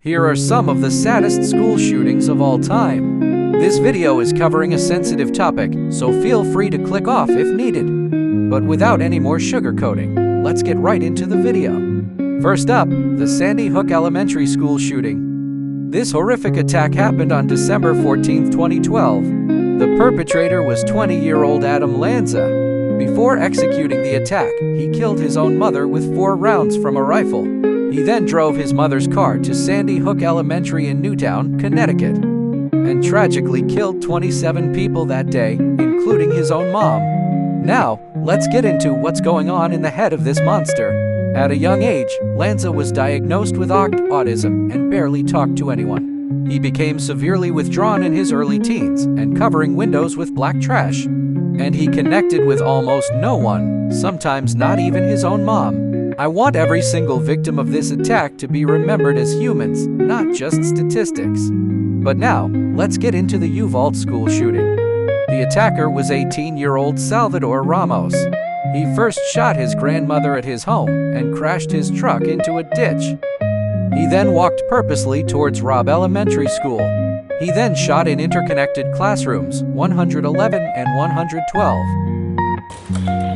Here are some of the saddest school shootings of all time. This video is covering a sensitive topic, so feel free to click off if needed. But without any more sugarcoating, let's get right into the video. First up, the Sandy Hook Elementary School shooting. This horrific attack happened on December 14, 2012. The perpetrator was 20-year-old Adam Lanza. Before executing the attack, he killed his own mother with 4 rounds from a rifle. He then drove his mother's car to Sandy Hook Elementary in Newtown, Connecticut, and tragically killed 27 people that day, including his own mom. Now, let's get into what's going on in the head of this monster. At a young age, Lanza was diagnosed with autism and barely talked to anyone. He became severely withdrawn in his early teens and covering windows with black trash. And he connected with almost no one, sometimes not even his own mom. I want every single victim of this attack to be remembered as humans, not just statistics. But now, let's get into the Uvalde school shooting. The attacker was 18-year-old Salvador Ramos. He first shot his grandmother at his home and crashed his truck into a ditch. He then walked purposely towards Robb Elementary School. He then shot in interconnected classrooms 111 and 112.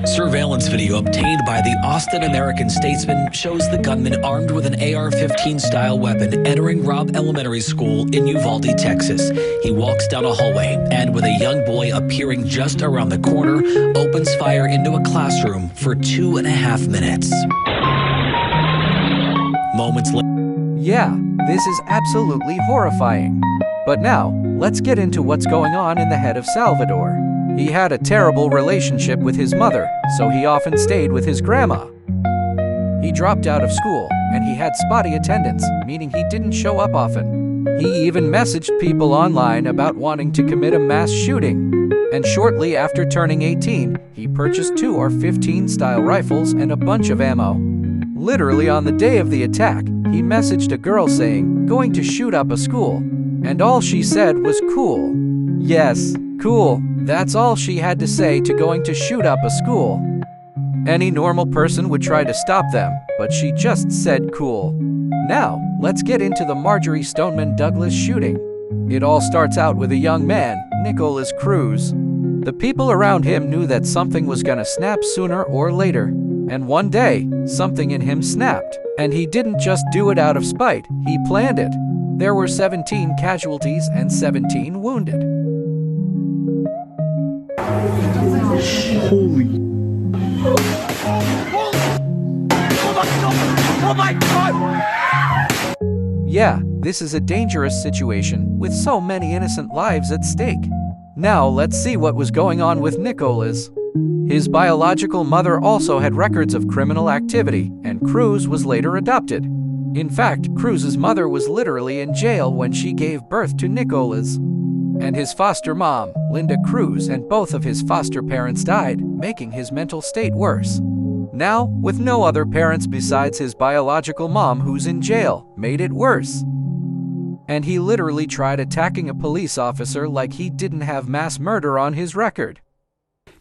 Surveillance video obtained by the Austin American-Statesman shows the gunman armed with an AR-15 style weapon entering Robb Elementary School in Uvalde, Texas. He walks down a hallway and, with a young boy appearing just around the corner, opens fire into a classroom for 2.5 minutes. Moments later. Yeah, this is absolutely horrifying. But now, let's get into what's going on in the head of Salvador. He had a terrible relationship with his mother, so he often stayed with his grandma. He dropped out of school, and he had spotty attendance, meaning he didn't show up often. He even messaged people online about wanting to commit a mass shooting. And shortly after turning 18, he purchased 2 AR-15 style rifles and a bunch of ammo. Literally on the day of the attack, he messaged a girl saying, "Going to shoot up a school." And all she said was cool. Yes, cool. That's all she had to say to going to shoot up a school. Any normal person would try to stop them, but she just said cool. Now, let's get into the Marjory Stoneman Douglas shooting. It all starts out with a young man, Nicholas Cruz. The people around him knew that something was gonna snap sooner or later. And one day, something in him snapped. And he didn't just do it out of spite, he planned it. There were 17 casualties and 17 wounded. Holy. Oh my God! Yeah, this is a dangerous situation with so many innocent lives at stake. Now let's see what was going on with Nicholas. His biological mother also had records of criminal activity, and Cruz was later adopted. In fact, Cruz's mother was literally in jail when she gave birth to Nicholas. And his foster mom, Linda Cruz, and both of his foster parents died, making his mental state worse. Now, with no other parents besides his biological mom who's in jail, made it worse. And he literally tried attacking a police officer like he didn't have mass murder on his record.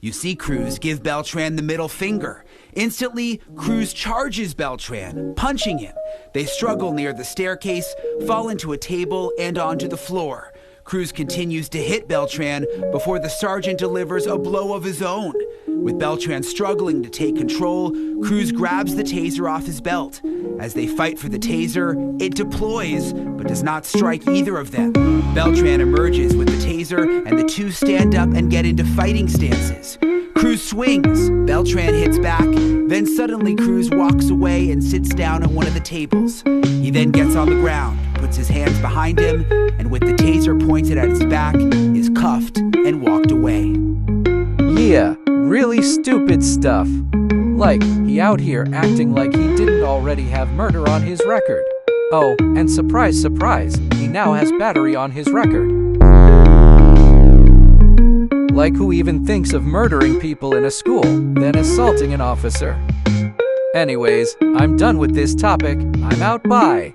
You see Cruz give Beltran the middle finger. Instantly, Cruz charges Beltran, punching him. They struggle near the staircase, fall into a table, and onto the floor. Cruz continues to hit Beltran before the sergeant delivers a blow of his own. With Beltran struggling to take control, Cruz grabs the taser off his belt. As they fight for the taser, it deploys, but does not strike either of them. Beltran emerges with the taser, and the two stand up and get into fighting stances. Cruz swings, Beltran hits back, then suddenly Cruz walks away and sits down at one of the tables. He then gets on the ground, puts his hands behind him, and with the taser pointed at his back, is cuffed and walked away. Yeah, really stupid stuff. Like, he out here acting like he didn't already have murder on his record. Oh, and surprise, surprise, he now has battery on his record. Like, who even thinks of murdering people in a school, then assaulting an officer? Anyways, I'm done with this topic. I'm out, bye.